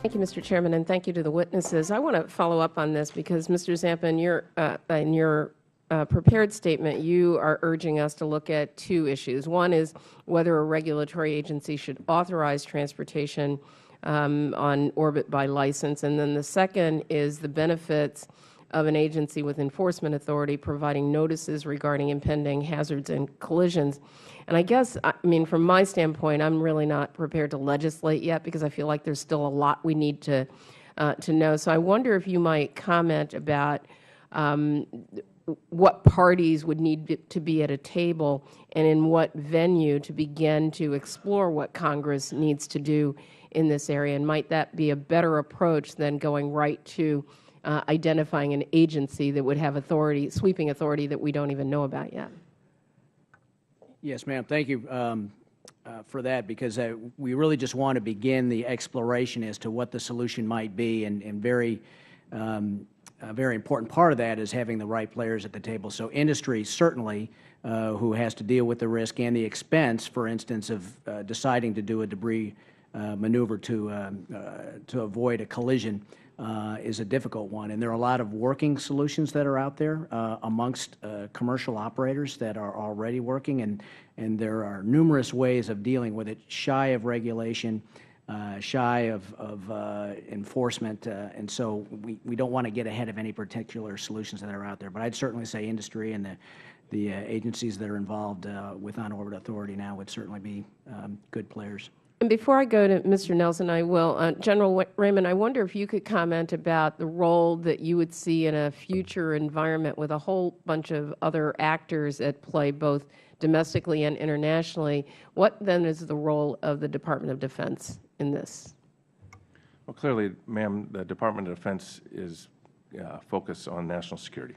Thank you, Mr. Chairman, and thank you to the witnesses. I want to follow up on this because, Mr. Zamka, in your prepared statement, you are urging us to look at two issues. One is whether a regulatory agency should authorize transportation on orbit by license, and then the second is the benefits of an agency with enforcement authority providing notices regarding impending hazards and collisions. And I guess, from my standpoint, I'm really not prepared to legislate yet because I feel like there's still a lot we need to know. So I wonder if you might comment about what parties would need to be at a table and in what venue to begin to explore what Congress needs to do in this area. And might that be a better approach than going right to identifying an agency that would have authority, sweeping authority that we don't even know about yet? Yes, ma'am. Thank you for that, because we really just want to begin the exploration as to what the solution might be, and a very important part of that is having the right players at the table. So industry certainly, who has to deal with the risk and the expense, for instance, of deciding to do a debris maneuver to avoid a collision, is a difficult one. And there are a lot of working solutions that are out there amongst commercial operators that are already working, and there are numerous ways of dealing with it, shy of regulation, shy of enforcement, and so we don't want to get ahead of any particular solutions that are out there. But I'd certainly say industry and the agencies that are involved with on-orbit authority now would certainly be good players. And before I go to Mr. Nelson, I will, General Raymond, I wonder if you could comment about the role that you would see in a future environment with a whole bunch of other actors at play, both domestically and internationally. What then is the role of the Department of Defense in this? Well, clearly, ma'am, the Department of Defense is focused on national security.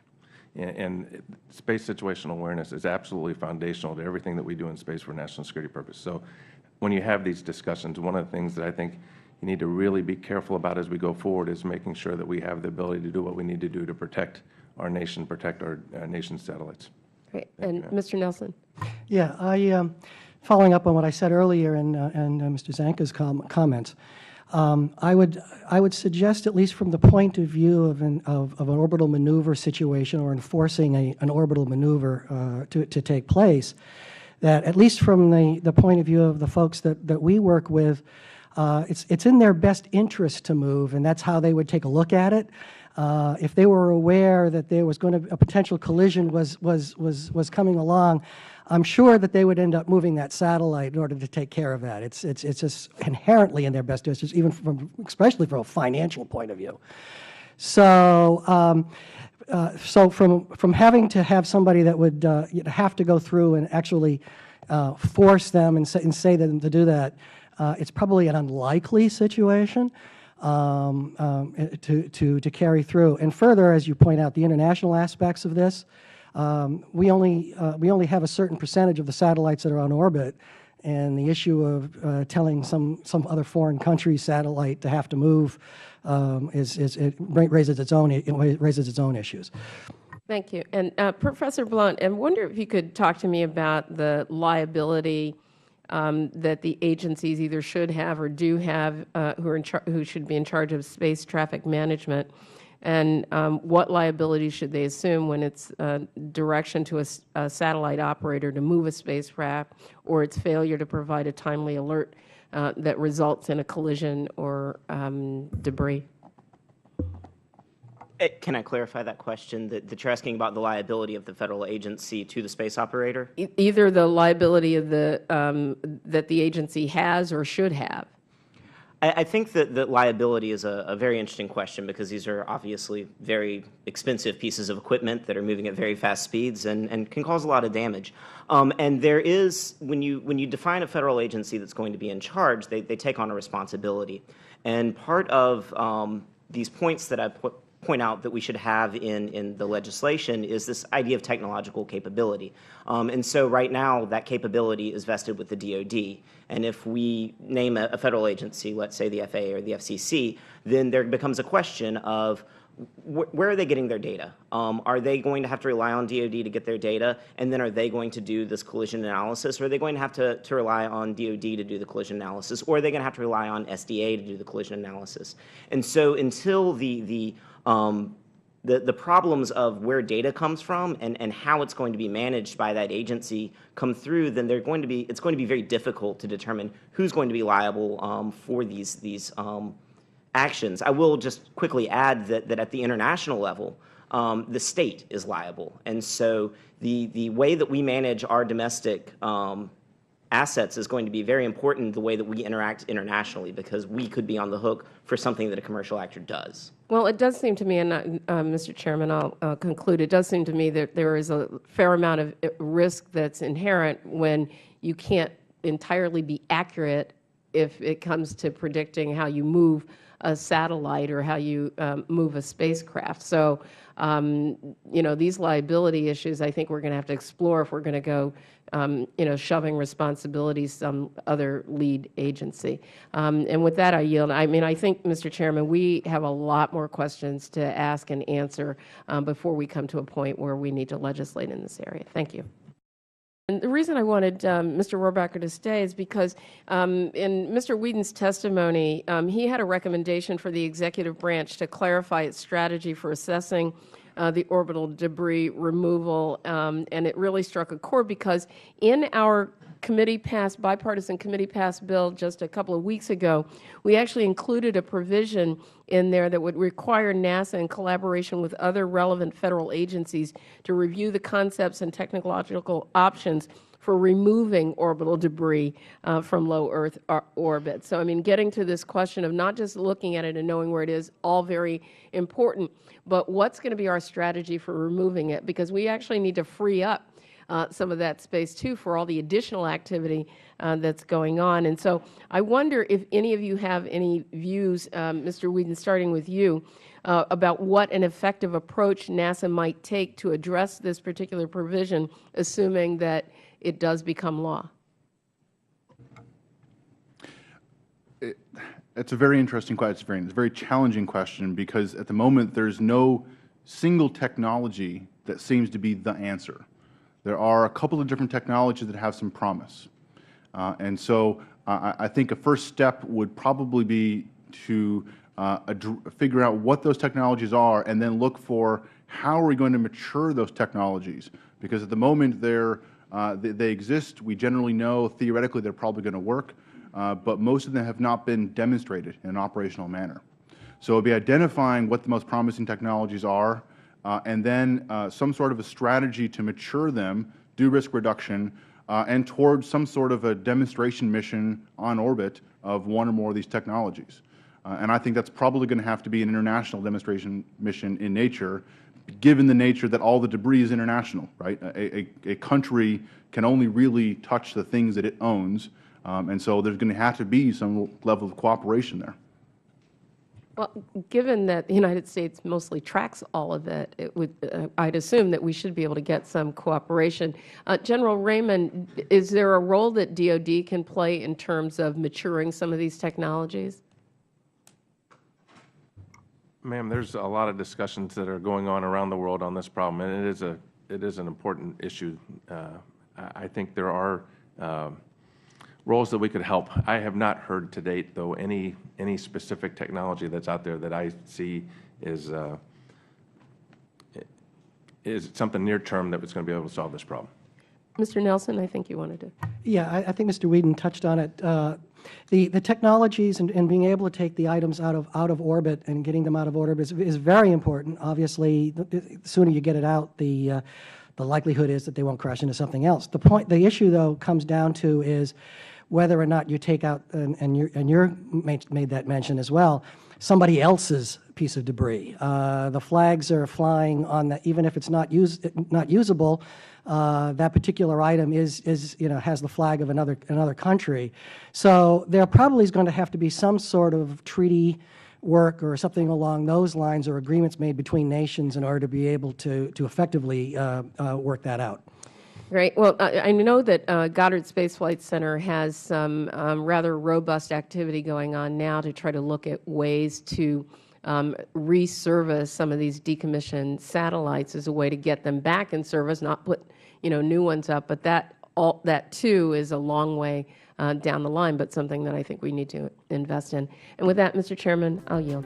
And space situational awareness is absolutely foundational to everything that we do in space for national security purposes. So when you have these discussions, one of the things that I think you need to really be careful about as we go forward is making sure that we have the ability to do what we need to do to protect our nation, protect our nation's satellites. Great. And Mr. Nelson? Yeah, following up on what I said earlier and Mr. Zamka's comments, I would suggest, at least from the point of view of an orbital maneuver situation or enforcing an orbital maneuver to take place, that at least from the point of view of the folks that we work with, it's in their best interest to move, and that's how they would take a look at it. If they were aware that there was going to a potential collision was coming along, I'm sure that they would end up moving that satellite in order to take care of that. It's just inherently in their best interest, even especially from a financial point of view. So. So from having to have somebody that would have to go through and actually force them and say them to do that, it's probably an unlikely situation to carry through. And further, as you point out, the international aspects of this, we only have a certain percentage of the satellites that are on orbit, and the issue of telling some other foreign country's satellite to have to move it raises its own issues. Thank you. And Professor Blount, I wonder if you could talk to me about the liability that the agencies either should have or do have who should be in charge of space traffic management, and what liability should they assume when it's direction to a satellite operator to move a spacecraft, or its failure to provide a timely alert that results in a collision or debris? Can I clarify that question, that you're asking about the liability of the Federal agency to the space operator? Either the liability of that the agency has or should have. I think that liability is a very interesting question, because these are obviously very expensive pieces of equipment that are moving at very fast speeds and can cause a lot of damage. And there is, when you define a Federal agency that's going to be in charge, they take on a responsibility. And part of these points that I point out that we should have in the legislation is this idea of technological capability. And so right now, that capability is vested with the DoD. And if we name a Federal agency, let's say the FAA or the FCC, then there becomes a question of, where are they getting their data? Are they going to have to rely on DoD to get their data, and then are they going to do this collision analysis, or are they going to have to rely on DoD to do the collision analysis, or are they going to have to rely on SDA to do the collision analysis? And so until the problems of where data comes from and how it's going to be managed by that agency come through, then it's going to be very difficult to determine who's going to be liable for these actions. I will just quickly add that at the international level, the state is liable. And so the way that we manage our domestic assets is going to be very important, the way that we interact internationally, because we could be on the hook for something that a commercial actor does. Well, it does seem to me, and Mr. Chairman, I'll conclude, it does seem to me that there is a fair amount of risk that's inherent when you can't entirely be accurate if it comes to predicting how you move a satellite or how you move a spacecraft. So, these liability issues, I think we're going to have to explore if we're going to go, shoving responsibilities some other lead agency. And with that, I yield. I mean, I think, Mr. Chairman, we have a lot more questions to ask and answer before we come to a point where we need to legislate in this area. Thank you. And the reason I wanted Mr. Rohrabacher to stay is because in Mr. Weeden's testimony, he had a recommendation for the executive branch to clarify its strategy for assessing the orbital debris removal, and it really struck a chord because in our bipartisan committee-passed bill just a couple of weeks ago, we actually included a provision in there that would require NASA, in collaboration with other relevant federal agencies, to review the concepts and technological options for removing orbital debris from low Earth orbit. So, I mean, getting to this question of not just looking at it and knowing where it is, all very important, but what's going to be our strategy for removing it? Because we actually need to free up some of that space, too, for all the additional activity that's going on. And so I wonder if any of you have any views, Mr. Weeden, starting with you, about what an effective approach NASA might take to address this particular provision, assuming that it does become law. It's a very interesting question. It's a very challenging question because at the moment there's no single technology that seems to be the answer. There are a couple of different technologies that have some promise. And so I think a first step would probably be to figure out what those technologies are and then look for how are we going to mature those technologies. Because at the moment they exist. We generally know theoretically they're probably going to work, but most of them have not been demonstrated in an operational manner. So it will be identifying what the most promising technologies are, and then some sort of a strategy to mature them, do risk reduction, and towards some sort of a demonstration mission on orbit of one or more of these technologies. And I think that's probably going to have to be an international demonstration mission in nature, given the nature that all the debris is international, right? A country can only really touch the things that it owns, and so there's going to have to be some level of cooperation there. Well, given that the United States mostly tracks all of it, I'd assume that we should be able to get some cooperation. General Raymond, is there a role that DoD can play in terms of maturing some of these technologies? Ma'am, there's a lot of discussions that are going on around the world on this problem, and it is an important issue. I think there are roles that we could help. I have not heard to date, though, any specific technology that's out there that I see is something near term that was going to be able to solve this problem. Mr. Nelson, I think you wanted to. Yeah, I think Mr. Weeden touched on it. The technologies and being able to take the items out of orbit and getting them out of orbit is very important. Obviously, the sooner you get it out, the likelihood is that they won't crash into something else. The issue, though, comes down to is whether or not you take out, and you made that mention as well, somebody else's piece of debris. The flags are flying on that, even if it's not usable. That particular item has the flag of another country. So there probably is going to have to be some sort of treaty work or something along those lines, or agreements made between nations in order to be able to effectively work that out. Great. Well, I know that Goddard Space Flight Center has some rather robust activity going on now to try to look at ways to reservice some of these decommissioned satellites as a way to get them back in service, not put, new ones up. But that too is a long way down the line, but something that I think we need to invest in. And with that, Mr. Chairman, I'll yield.